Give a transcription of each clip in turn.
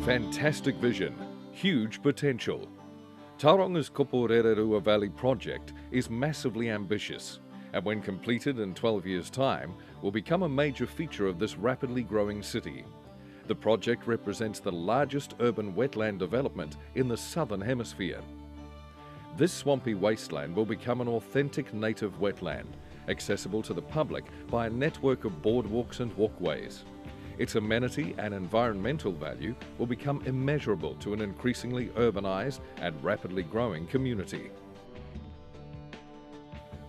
Fantastic vision, huge potential. Tauronga's Kopurererua Valley project is massively ambitious, and when completed in 12 years' time, will become a major feature of this rapidly growing city. The project represents the largest urban wetland development in the southern hemisphere. This swampy wasteland will become an authentic native wetland, accessible to the public by a network of boardwalks and walkways. Its amenity and environmental value will become immeasurable to an increasingly urbanized and rapidly growing community.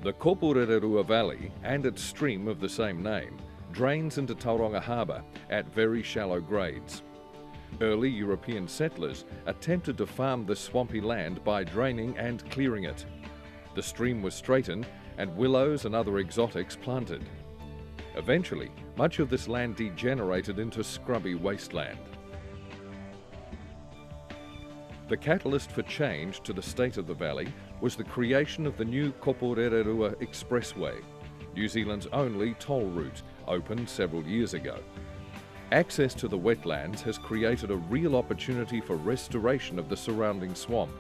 The Kopurererua Valley and its stream of the same name drains into Tauranga Harbour at very shallow grades. Early European settlers attempted to farm this swampy land by draining and clearing it. The stream was straightened and willows and other exotics planted. Eventually, much of this land degenerated into scrubby wasteland. The catalyst for change to the state of the valley was the creation of the new Kopurererua Expressway, New Zealand's only toll route, opened several years ago. Access to the wetlands has created a real opportunity for restoration of the surrounding swamp.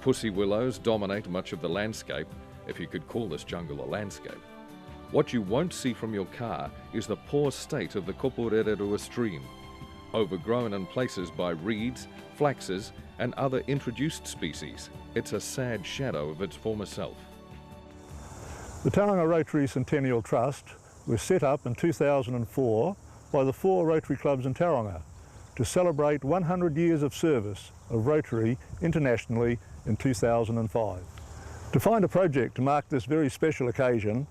Pussy willows dominate much of the landscape, if you could call this jungle a landscape. What you won't see from your car is the poor state of the Kopurererua stream, overgrown in places by reeds, flaxes and other introduced species. It's a sad shadow of its former self. The Tauranga Rotary Centennial Trust was set up in 2004 by the 4 Rotary clubs in Tauranga to celebrate 100 years of service of Rotary internationally in 2005. To find a project to mark this very special occasion,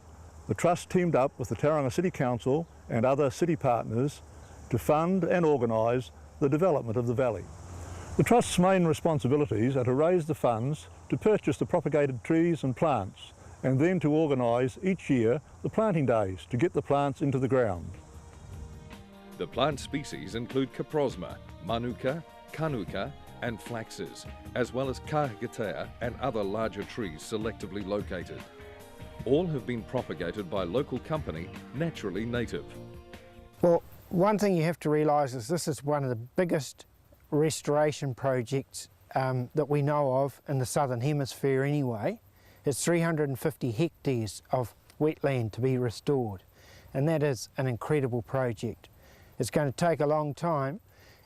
the Trust teamed up with the Tauranga City Council and other city partners to fund and organise the development of the valley. The Trust's main responsibilities are to raise the funds to purchase the propagated trees and plants, and then to organise each year the planting days to get the plants into the ground. The plant species include Caprosma, Manuka, Kanuka and flaxes, as well as Kahigatea and other larger trees selectively located. All have been propagated by local company, Naturally Native. Well, one thing you have to realise is this is one of the biggest restoration projects that we know of in the Southern Hemisphere anyway. It's 350 hectares of wetland to be restored, and that is an incredible project. It's going to take a long time,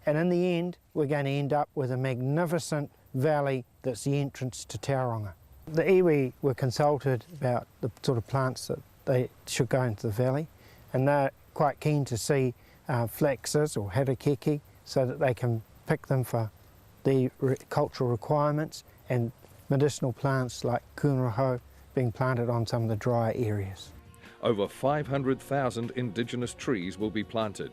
and in the end we're going to end up with a magnificent valley that's the entrance to Tauranga. The iwi were consulted about the sort of plants that they should go into the valley, and they're quite keen to see flaxes or harakeke so that they can pick them for the cultural requirements, and medicinal plants like kunraho being planted on some of the drier areas. Over 500,000 indigenous trees will be planted.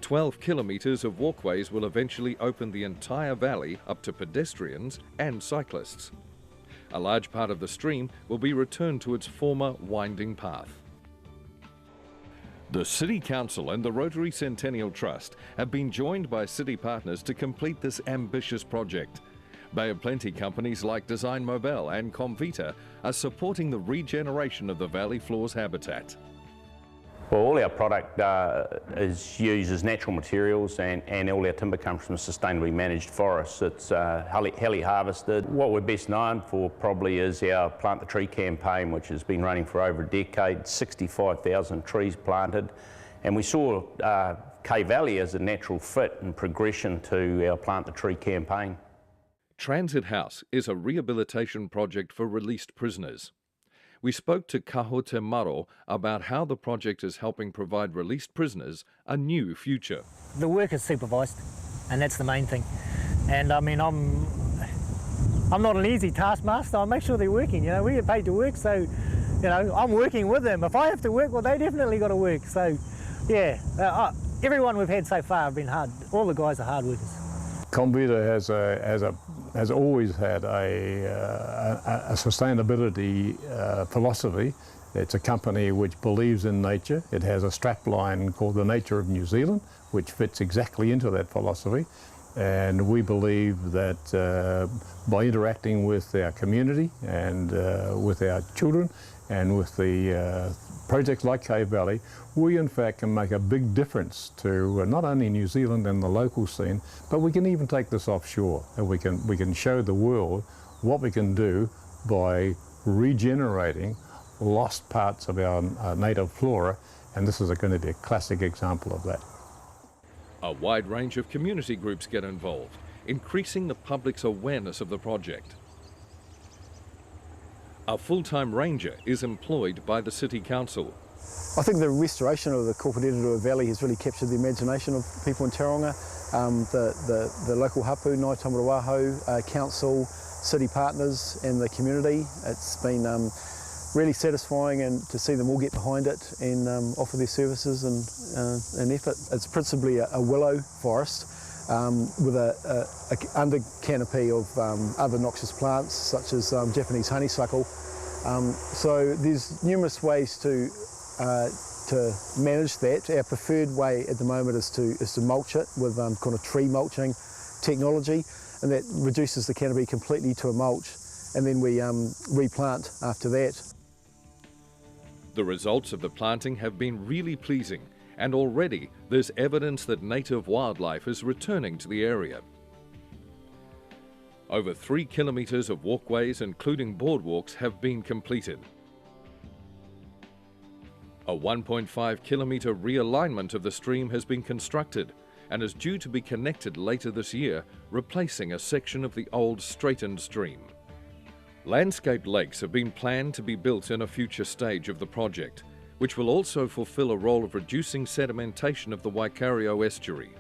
12 kilometres of walkways will eventually open the entire valley up to pedestrians and cyclists. A large part of the stream will be returned to its former winding path. The City Council and the Rotary Centennial Trust have been joined by city partners to complete this ambitious project. Bay of Plenty companies like Design Mobile and Comvita are supporting the regeneration of the valley floor's habitat. Well, all our product is used as natural materials, and all our timber comes from sustainably managed forests. It's heli harvested. What we're best known for probably is our Plant the Tree campaign, which has been running for over a decade, 65,000 trees planted. And we saw K Valley as a natural fit and progression to our Plant the Tree campaign. Transit House is a rehabilitation project for released prisoners. We spoke to Kahote Maro about how the project is helping provide released prisoners a new future. The work is supervised, and that's the main thing. And I mean, I'm not an easy taskmaster. I make sure they're working. You know, we get paid to work, so you know, I'm working with them. If I have to work, well, they definitely got to work. So, yeah, everyone we've had so far have been hard. All the guys are hard workers. Comvita has always had a sustainability philosophy. It's a company which believes in nature. It has a strapline called The Nature of New Zealand, which fits exactly into that philosophy. And we believe that by interacting with our community and with our children And with the projects like Cave Valley, we in fact can make a big difference to not only New Zealand and the local scene, but we can even take this offshore, and we can show the world what we can do by regenerating lost parts of our native flora, and this is going to be a classic example of that. A wide range of community groups get involved, increasing the public's awareness of the project. A full-time ranger is employed by the City Council. I think the restoration of the Kopurererua Valley has really captured the imagination of people in Tauranga. The local hapu, Ngāi Tamarawaho, council, city partners and the community. It's been really satisfying and to see them all get behind it and offer their services and effort. It's principally a willow forest with a under canopy of other noxious plants such as Japanese honeysuckle. So there's numerous ways to manage that. Our preferred way at the moment is to mulch it with kind of tree mulching technology, and that reduces the canopy completely to a mulch, and then we replant after that. The results of the planting have been really pleasing, and already there's evidence that native wildlife is returning to the area. Over 3 kilometres of walkways, including boardwalks, have been completed. A 1.5 kilometre realignment of the stream has been constructed and is due to be connected later this year, replacing a section of the old straightened stream. Landscaped lakes have been planned to be built in a future stage of the project, which will also fulfill a role of reducing sedimentation of the Waikario estuary.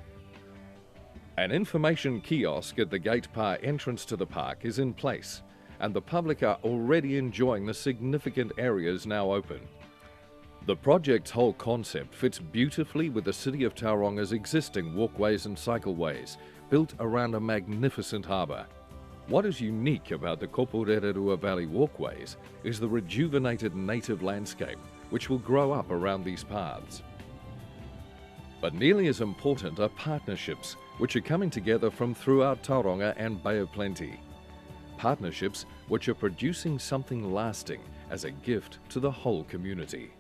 An information kiosk at the Gate Pa entrance to the park is in place, and the public are already enjoying the significant areas now open. The project's whole concept fits beautifully with the City of Tauranga's existing walkways and cycleways, built around a magnificent harbour. What is unique about the Kopurererua Valley walkways is the rejuvenated native landscape, which will grow up around these paths. But nearly as important are partnerships, which are coming together from throughout Tauranga and Bay of Plenty. Partnerships which are producing something lasting as a gift to the whole community.